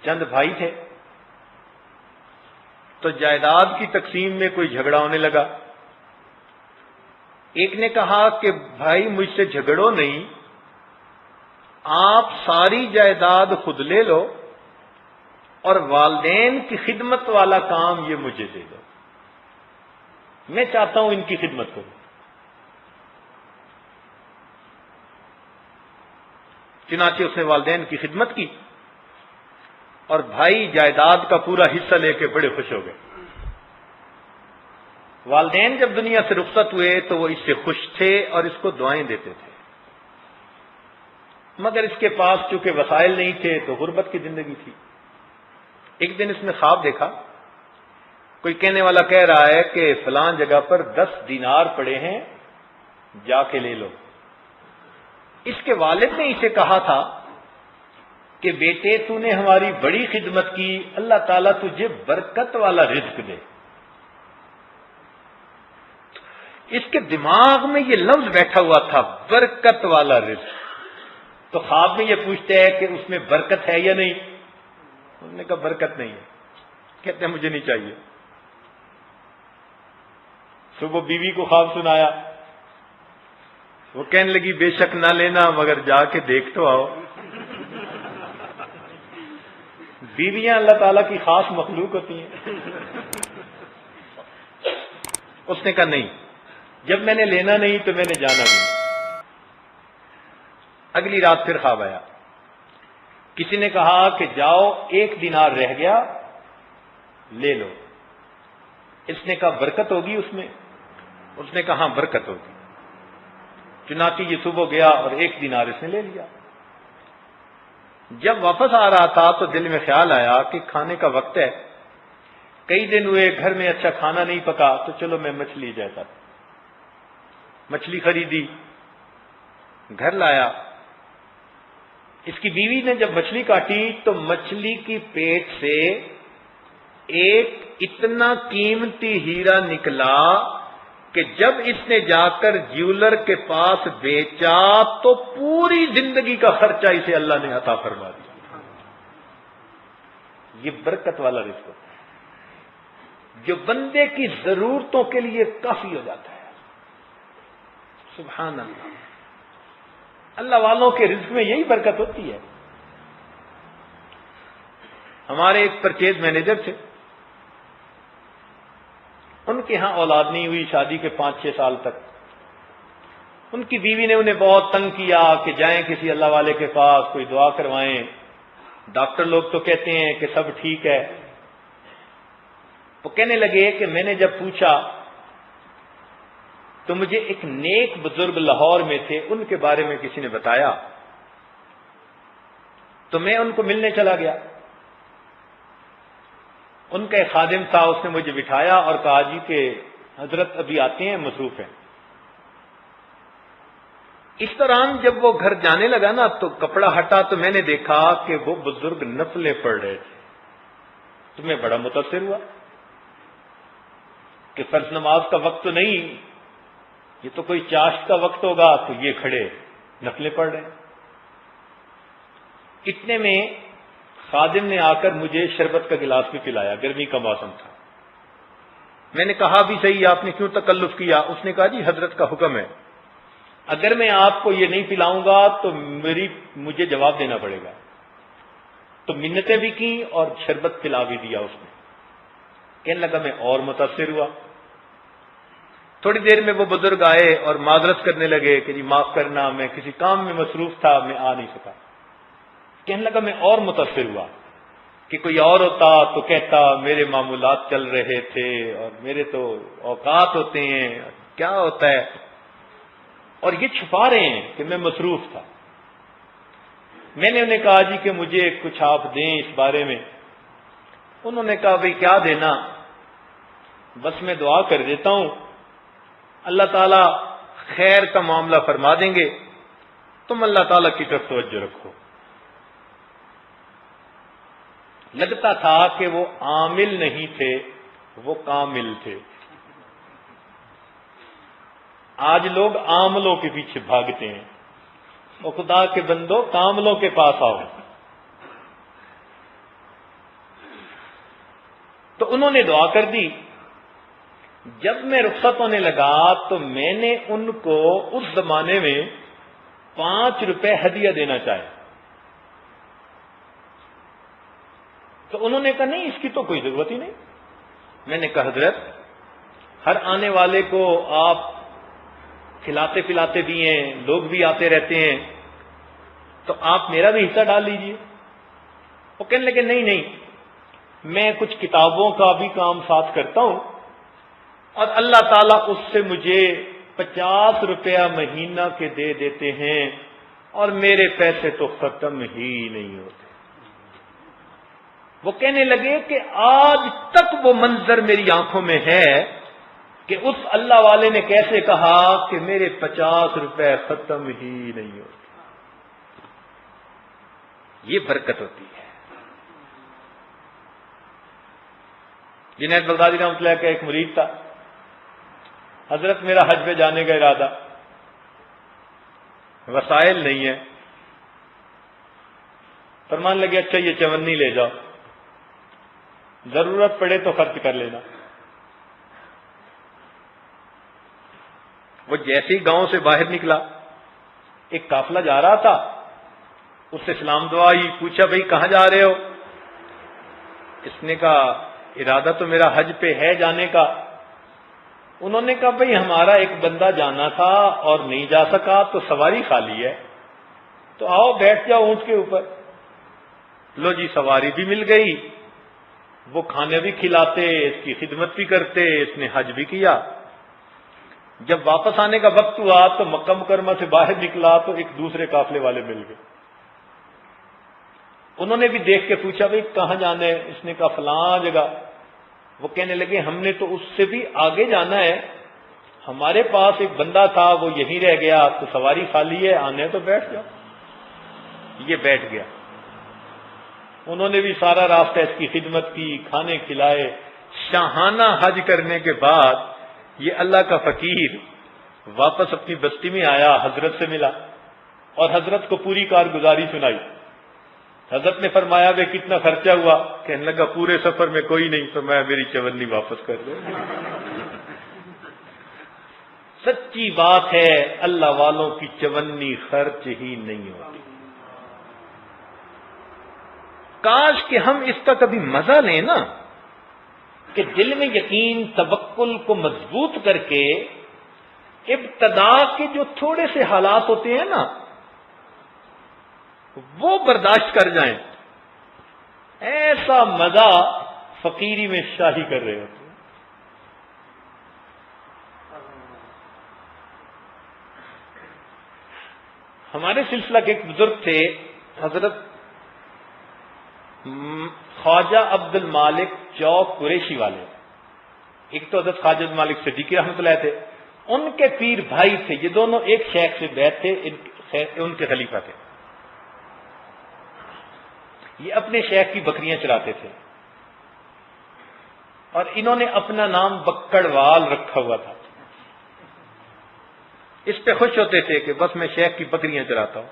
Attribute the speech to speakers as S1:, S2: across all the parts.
S1: چند بھائی تھے، تو جائیداد کی تقسیم میں کوئی جھگڑا ہونے لگا۔ ایک نے کہا کہ بھائی مجھ سے جھگڑو نہیں، آپ ساری جائیداد خود لے لو اور والدین کی خدمت والا کام یہ مجھے دے دو، میں چاہتا ہوں ان کی خدمت کروں۔ چنانچہ اس نے والدین کی خدمت کی اور بھائی جائیداد کا پورا حصہ لے کے بڑے خوش ہو گئے۔ والدین جب دنیا سے رخصت ہوئے تو وہ اس سے خوش تھے اور اس کو دعائیں دیتے تھے، مگر اس کے پاس چونکہ وسائل نہیں تھے تو غربت کی زندگی تھی۔ ایک دن اس نے خواب دیکھا، کوئی کہنے والا کہہ رہا ہے کہ فلان جگہ پر 10 دینار پڑے ہیں، جا کے لے لو۔ اس کے والد نے اسے کہا تھا کہ بیٹے تو نے ہماری بڑی خدمت کی، اللہ تعالیٰ تجھے برکت والا رزق دے۔ اس کے دماغ میں یہ لفظ بیٹھا ہوا تھا، برکت والا رزق۔ تو خواب میں یہ پوچھتے ہیں کہ اس میں برکت ہے یا نہیں؟ انہوں نے کہا برکت نہیں ہے۔ کہتے ہیں مجھے نہیں چاہیے۔ صبح بیوی کو خواب سنایا، وہ کہنے لگی بے شک نہ لینا مگر جا کے دیکھ تو آؤ۔ بیویاں اللہ تعالیٰ کی خاص مخلوق ہوتی ہیں۔ اس نے کہا نہیں، جب میں نے لینا نہیں تو میں نے جانا نہیں۔ اگلی رات پھر خواب آیا، کسی نے کہا کہ جاؤ 1 دینار رہ گیا لے لو۔ اس نے کہا برکت ہوگی اس میں؟ اس نے کہا ہاں برکت ہوگی۔ چنانچہ یہ صبح گیا اور 1 دینار اس نے لے لیا۔ جب واپس آ رہا تھا تو دل میں خیال آیا کہ کھانے کا وقت ہے، کئی دن ہوئے گھر میں اچھا کھانا نہیں پکا، تو چلو میں مچھلی جاتا۔ مچھلی خریدی، گھر لایا۔ اس کی بیوی نے جب مچھلی کاٹی تو مچھلی کی پیٹ سے ایک اتنا قیمتی ہیرا نکلا کہ جب اس نے جا کر جیولر کے پاس بیچا تو پوری زندگی کا خرچہ اسے اللہ نے عطا فرما دیا۔ یہ برکت والا رزق ہوتا ہے جو بندے کی ضرورتوں کے لیے کافی ہو جاتا ہے۔ سبحان اللہ، اللہ والوں کے رزق میں یہی برکت ہوتی ہے۔ ہمارے ایک پرچیز مینیجر تھے، ان کے ہاں اولاد نہیں ہوئی شادی کے 5-6 سال تک۔ ان کی بیوی نے انہیں بہت تنگ کیا کہ جائیں کسی اللہ والے کے پاس، کوئی دعا کروائیں، ڈاکٹر لوگ تو کہتے ہیں کہ سب ٹھیک ہے۔ وہ کہنے لگے کہ میں نے جب پوچھا تو مجھے ایک نیک بزرگ لاہور میں تھے، ان کے بارے میں کسی نے بتایا، تو میں ان کو ملنے چلا گیا۔ ان کا ایک خادم تھا، اس نے مجھے بٹھایا اور کہا جی کہ حضرت ابھی آتے ہیں، مصروف ہیں۔ اس دوران جب وہ گھر جانے لگا نا تو کپڑا ہٹا تو میں نے دیکھا کہ وہ بزرگ نفلیں پڑھ رہے تھے۔ تو میں بڑا متاثر ہوا کہ فرض نماز کا وقت تو نہیں، یہ تو کوئی چاشت کا وقت ہوگا، تو یہ کھڑے نفلیں پڑھ رہے ہیں۔ اتنے میں خادم نے آ کر مجھے شربت کا گلاس بھی پلایا، گرمی کا موسم تھا۔ میں نے کہا بھی صحیح، آپ نے کیوں تکلف کیا؟ اس نے کہا جی حضرت کا حکم ہے، اگر میں آپ کو یہ نہیں پلاؤں گا تو مجھے جواب دینا پڑے گا۔ تو منتیں بھی کی اور شربت پلا بھی دیا اس نے۔ کہنے لگا میں اور متاثر ہوا۔ تھوڑی دیر میں وہ بزرگ آئے اور معذرت کرنے لگے کہ جی معاف کرنا، میں کسی کام میں مصروف تھا، میں آ نہیں سکا۔ کہنے لگا میں اور متاثر ہوا کہ کوئی اور ہوتا تو کہتا میرے معمولات چل رہے تھے اور میرے تو اوقات ہوتے ہیں، کیا ہوتا ہے، اور یہ چھپا رہے ہیں کہ میں مصروف تھا۔ میں نے انہیں کہا جی کہ مجھے کچھ آپ دیں اس بارے میں۔ انہوں نے کہا بھئی کیا دینا، بس میں دعا کر دیتا ہوں، اللہ تعالیٰ خیر کا معاملہ فرما دیں گے، تم اللہ تعالیٰ کی طرف توجہ رکھو۔ لگتا تھا کہ وہ عامل نہیں تھے، وہ کامل تھے۔ آج لوگ عاملوں کے پیچھے بھاگتے ہیں، وہ خدا کے بندو کاملوں کے پاس آؤ۔ انہوں نے دعا کر دی. جب میں رخصت ہونے لگا تو میں نے ان کو اس زمانے میں 5 روپے ہدیہ دینا چاہے. تو انہوں نے کہا نہیں اس کی تو کوئی ضرورت ہی نہیں. میں نے کہا حضرت ہر آنے والے کو آپ کھلاتے پلاتے بھی ہیں, لوگ بھی آتے رہتے ہیں, تو آپ میرا بھی حصہ ڈال لیجئے. وہ کہنے لگے نہیں نہیں, میں کچھ کتابوں کا بھی کام ساتھ کرتا ہوں اور اللہ تعالیٰ اس سے مجھے 50 روپیہ مہینہ کے دے دیتے ہیں اور میرے پیسے تو ختم ہی نہیں ہوتے. وہ کہنے لگے کہ آج تک وہ منظر میری آنکھوں میں ہے کہ اس اللہ والے نے کیسے کہا کہ میرے 50 روپے ختم ہی نہیں ہوتے. یہ برکت ہوتی ہے. جنید بغدادی رحمۃ اللہ کا ایک مرید تھا, حضرت میرا حج پہ جانے کا ارادہ, وسائل نہیں ہے. فرمان لگے اچھا یہ چونی لے جاؤ, ضرورت پڑے تو خرچ کر لینا. وہ جیسے ہی گاؤں سے باہر نکلا, ایک قافلہ جا رہا تھا, اس سے سلام دعا ہی, پوچھا بھائی کہاں جا رہے ہو؟ اس نے کہا ارادہ تو میرا حج پہ ہے جانے کا. انہوں نے کہا بھائی ہمارا ایک بندہ جانا تھا اور نہیں جا سکا تو سواری خالی ہے, تو آؤ بیٹھ جاؤ اونٹ کے اوپر. لو جی سواری بھی مل گئی, وہ کھانے بھی کھلاتے, اس کی خدمت بھی کرتے, اس نے حج بھی کیا. جب واپس آنے کا وقت ہوا تو مکہ مکرمہ سے باہر نکلا تو ایک دوسرے قافلے والے مل گئے. انہوں نے بھی دیکھ کے پوچھا بھائی کہاں جانا ہے؟ اس نے کہا فلاں جگہ. وہ کہنے لگے ہم نے تو اس سے بھی آگے جانا ہے, ہمارے پاس ایک بندہ تھا وہ یہیں رہ گیا, تو سواری خالی ہے, آنے تو بیٹھ جاؤ. یہ بیٹھ گیا. انہوں نے بھی سارا راستہ اس کی خدمت کی, کھانے کھلائے. شاہانہ حج کرنے کے بعد یہ اللہ کا فقیر واپس اپنی بستی میں آیا, حضرت سے ملا اور حضرت کو پوری کارگزاری سنائی. حضرت نے فرمایا بھائی کتنا خرچہ ہوا؟ کہنے لگا پورے سفر میں کوئی نہیں. فرمایا میری چونی واپس کر دو. سچی بات ہے, اللہ والوں کی چونی خرچ ہی نہیں ہوتی. کاش کہ ہم اس کا کبھی مزہ لیں نا, کہ دل میں یقین توکل کو مضبوط کر کے ابتدا کے جو تھوڑے سے حالات ہوتے ہیں نا وہ برداشت کر جائیں. ایسا مزہ فقیری میں شاہی کر رہے ہوتے ہیں. ہمارے سلسلہ کے ایک بزرگ تھے حضرت خواجہ عبد المالک چوک قریشی والے. ایک تو حضرت خواجہ عبد المالک صدیقی رحمۃ اللہ تھے, ان کے پیر بھائی تھے. یہ دونوں ایک شیخ سے بیعت تھے, ان کے خلیفہ تھے. یہ اپنے شیخ کی بکریاں چراتے تھے اور انہوں نے اپنا نام بکڑوال رکھا ہوا تھا. اس پہ خوش ہوتے تھے کہ بس میں شیخ کی بکریاں چراتا ہوں.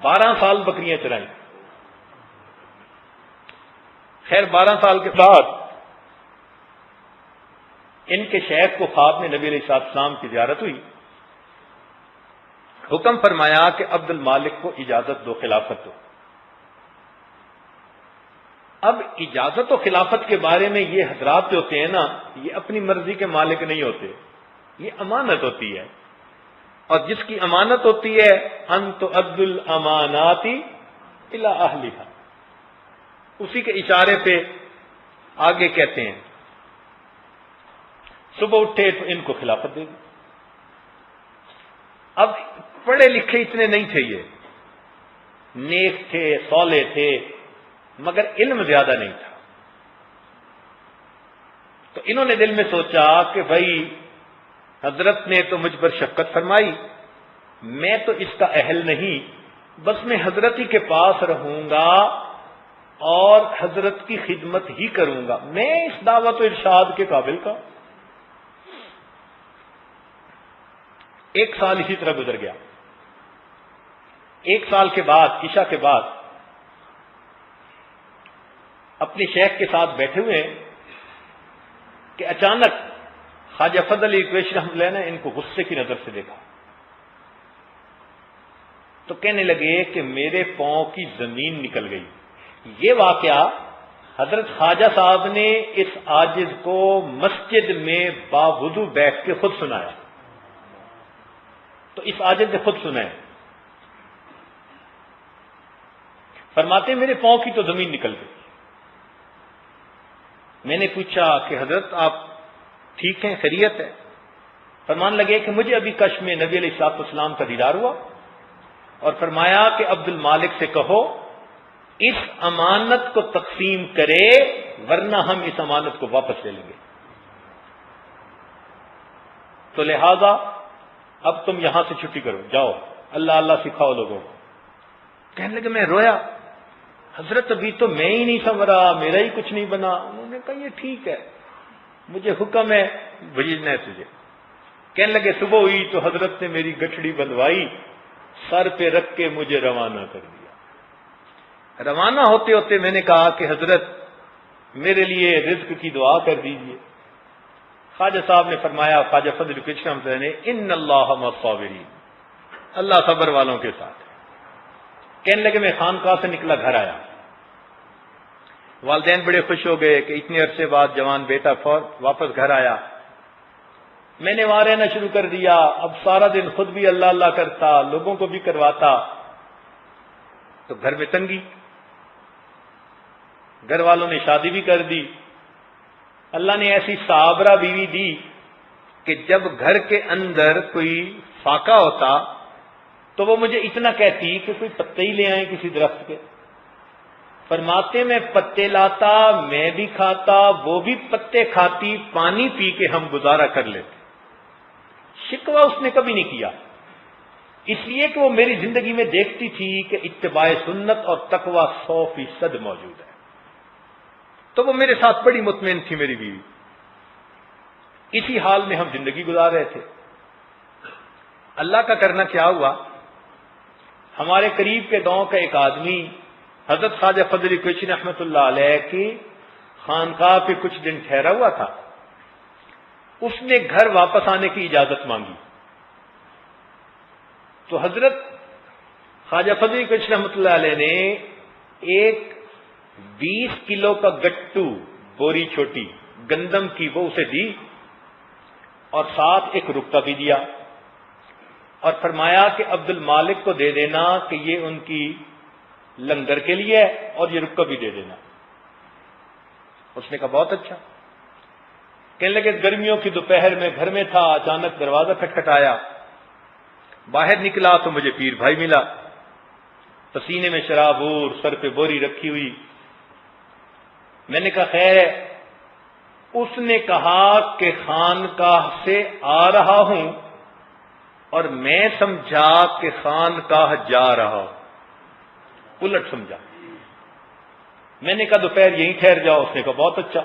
S1: 12 سال بکریاں چرائیں. خیر 12 سال کے بعد ان کے شیخ کو خواب میں نبی علیہ السلام کی زیارت ہوئی. حکم فرمایا کہ عبد المالک کو اجازت دو, خلافت دو. اب اجازت و خلافت کے بارے میں یہ حضرات جو ہوتے ہیں نا, یہ اپنی مرضی کے مالک نہیں ہوتے, یہ امانت ہوتی ہے. اور جس کی امانت ہوتی ہے ان تؤدوا الامانات الی اہلھا, اسی کے اشارے پہ آگے کہتے ہیں صبح اٹھے تو ان کو خلافت دے دی. اب پڑھے لکھے اتنے نہیں تھے, یہ نیک تھے, صالح تھے, مگر علم زیادہ نہیں تھا. تو انہوں نے دل میں سوچا کہ بھائی حضرت نے تو مجھ پر شفقت فرمائی, میں تو اس کا اہل نہیں, بس میں حضرت ہی کے پاس رہوں گا اور حضرت کی خدمت ہی کروں گا, میں اس دعوت و ارشاد کے قابل کا. 1 سال اسی طرح گزر گیا. 1 سال کے بعد عشاء کے بعد اپنے شیخ کے ساتھ بیٹھے ہوئے ہیں کہ اچانک خواجہ فضل علی قریشی رحمۃ اللہ نے ان کو غصے کی نظر سے دیکھا تو کہنے لگے کہ میرے پاؤں کی زمین نکل گئی. یہ واقعہ حضرت خواجہ صاحب نے اس عاجز کو مسجد میں باوضو بیٹھ کے خود سنایا. تو اس عاجز نے خود سنا ہے. فرماتے میرے پاؤں کی تو زمین نکل گئی. میں نے پوچھا کہ حضرت آپ ٹھیک ہیں, خیریت ہے؟ فرمان لگے کہ مجھے ابھی کش میں نبی علیہ الصلوۃ والسلام کا دیدار ہوا اور فرمایا کہ عبد المالک سے کہو اس امانت کو تقسیم کرے ورنہ ہم اس امانت کو واپس لے لیں گے. تو لہذا اب تم یہاں سے چھٹی کرو, جاؤ اللہ اللہ سکھاؤ لوگوں کو. کہنے لگے میں رویا, حضرت ابھی تو میں ہی نہیں سنورا, میرا ہی کچھ نہیں بنا. انہوں نے کہا یہ ٹھیک ہے, مجھے حکم ہے بھیجنا ہے تجھے. کہنے لگے صبح ہوئی تو حضرت نے میری گٹھڑی بندھوائی, سر پہ رکھ کے مجھے روانہ کر دیا. روانہ ہوتے ہوتے میں نے کہا کہ حضرت میرے لیے رزق کی دعا کر دیجئے. خواجہ صاحب نے فرمایا, خواجہ فضل علی قریشی رحمۃ اللہ نے, ان اللہ مع الصابرین, اللہ صبر والوں کے ساتھ. کہنے لگے میں خانقاہ سے نکلا, گھر آیا. والدین بڑے خوش ہو گئے کہ اتنے عرصے بعد جوان بیٹا واپس گھر آیا. میں نے وہاں رہنا شروع کر دیا. اب سارا دن خود بھی اللہ اللہ کرتا, لوگوں کو بھی کرواتا. تو گھر میں تنگی, گھر والوں نے شادی بھی کر دی. اللہ نے ایسی صابرہ بیوی دی کہ جب گھر کے اندر کوئی فاقہ ہوتا تو وہ مجھے اتنا کہتی کہ کوئی پتے ہی لے آئیں کسی درخت کے. فرماتے میں پتے لاتا, میں بھی کھاتا, وہ بھی پتے کھاتی, پانی پی کے ہم گزارا کر لیتے. شکوہ اس نے کبھی نہیں کیا, اس لیے کہ وہ میری زندگی میں دیکھتی تھی کہ اتباع سنت اور تقوی 100% موجود ہے. تو وہ میرے ساتھ بڑی مطمئن تھی میری بیوی. اسی حال میں ہم زندگی گزار رہے تھے. اللہ کا کرنا کیا ہوا, ہمارے قریب کے گاؤں کا ایک آدمی حضرت خواجہ فضل علی قریشی رحمۃ اللہ علیہ کی خانقاہ پہ کچھ دن ٹھہرا ہوا تھا. اس نے گھر واپس آنے کی اجازت مانگی. تو حضرت خواجہ فضل علی قریشی رحمۃ اللہ علیہ نے ایک 20 کلو کا گٹو, بوری چھوٹی گندم کی, وہ اسے دی اور ساتھ ایک رکہ بھی دیا اور فرمایا کہ عبد المالک کو دے دینا کہ یہ ان کی لنگر کے لیے ہے اور یہ رکہ بھی دے دینا. اس نے کہا بہت اچھا. کہنے لگے گرمیوں کی دوپہر میں گھر میں تھا, اچانک دروازہ کھٹکھٹایا, باہر نکلا تو مجھے پیر بھائی ملا, پسینے میں شراب اور سر پہ بوری رکھی ہوئی. میں نے کہا خیر ہے. اس نے کہا کہ خانقاہ سے آ رہا ہوں اور میں سمجھا کہ خانقاہ جا رہا ہوں, الٹ سمجھا. میں نے کہا دوپہر یہیں ٹھہر جاؤ. اس نے کہا بہت اچھا.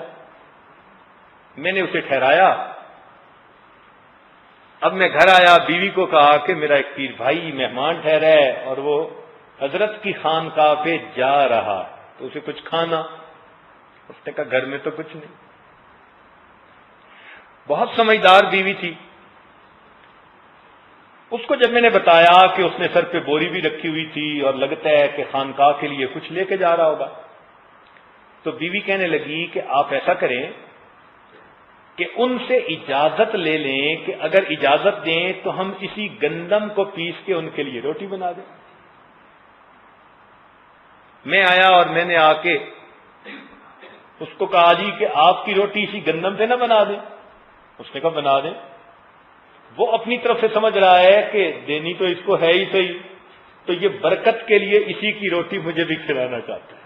S1: میں نے اسے ٹھہرایا. اب میں گھر آیا, بیوی کو کہا کہ میرا ایک پیر بھائی مہمان ٹھہرا ہے اور وہ حضرت کی خانقاہ پہ جا رہا, تو اسے کچھ کھانا. اس نے کہا گھر میں تو کچھ نہیں. بہت سمجھدار بیوی تھی. اس کو جب میں نے بتایا کہ اس نے سر پہ بوری بھی رکھی ہوئی تھی اور لگتا ہے کہ خانقاہ کے لیے کچھ لے کے جا رہا ہوگا, تو بیوی کہنے لگی کہ آپ ایسا کریں کہ ان سے اجازت لے لیں کہ اگر اجازت دیں تو ہم اسی گندم کو پیس کے ان کے لیے روٹی بنا دیں. میں آیا اور میں نے آ کے اس کو کہا جی کہ آپ کی روٹی اسی گندم سے نہ بنا دیں. اس نے کہا بنا دیں. وہ اپنی طرف سے سمجھ رہا ہے کہ دینی تو اس کو ہے ہی صحیح, تو یہ برکت کے لیے اسی کی روٹی مجھے بھی کھلانا چاہتا ہے.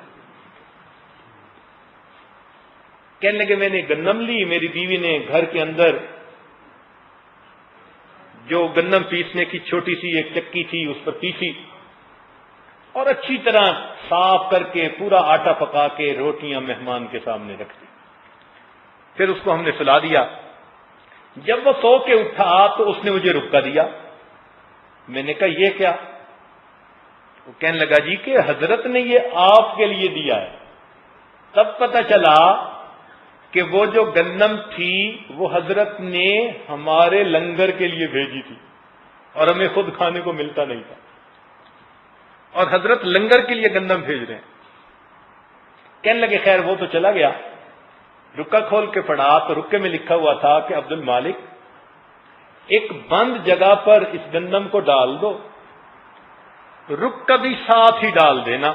S1: کہنے لگے میں نے گندم لی, میری بیوی نے گھر کے اندر جو گندم پیسنے کی چھوٹی سی ایک چکی تھی اس پر پیسی اور اچھی طرح صاف کر کے پورا آٹا پکا کے روٹیاں مہمان کے سامنے رکھ دی. پھر اس کو ہم نے سلا دیا. جب وہ سو کے اٹھا تو اس نے مجھے رکا دیا. میں نے کہا یہ کیا؟ وہ کہنے لگا جی کہ حضرت نے یہ آپ کے لیے دیا ہے. تب پتہ چلا کہ وہ جو گندم تھی وہ حضرت نے ہمارے لنگر کے لیے بھیجی تھی اور ہمیں خود کھانے کو ملتا نہیں تھا، اور حضرت لنگر کے لیے گندم بھیج رہے ہیں۔ کہنے لگے خیر وہ تو چلا گیا، رکا کھول کے پڑھا تو رکے میں لکھا ہوا تھا کہ عبد المالک ایک بند جگہ پر اس گندم کو ڈال دو، رک بھی ساتھ ہی ڈال دینا،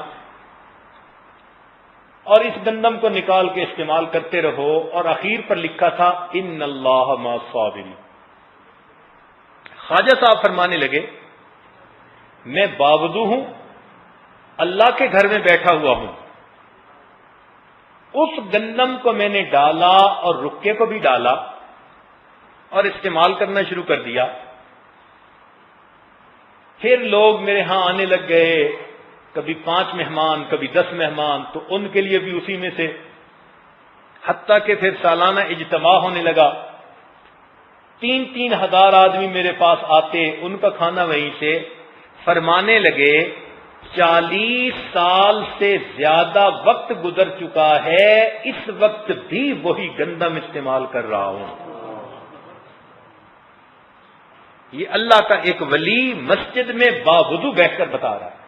S1: اور اس گندم کو نکال کے استعمال کرتے رہو، اور اخیر پر لکھا تھا ان اللہ مع الصابرین۔ خواجہ صاحب فرمانے لگے میں باوضو ہوں، اللہ کے گھر میں بیٹھا ہوا ہوں، اس گندم کو میں نے ڈالا اور رکے کو بھی ڈالا اور استعمال کرنا شروع کر دیا۔ پھر لوگ میرے ہاں آنے لگ گئے، کبھی 5 مہمان، کبھی 10 مہمان، تو ان کے لیے بھی اسی میں سے، حتیٰ کہ پھر سالانہ اجتماع ہونے لگا، 3-3 ہزار آدمی میرے پاس آتے، ان کا کھانا وہیں سے۔ فرمانے لگے 40 سال سے زیادہ وقت گزر چکا ہے، اس وقت بھی وہی گندم استعمال کر رہا ہوں۔ یہ اللہ کا ایک ولی مسجد میں باوضو بیٹھ کر بتا رہا ہے۔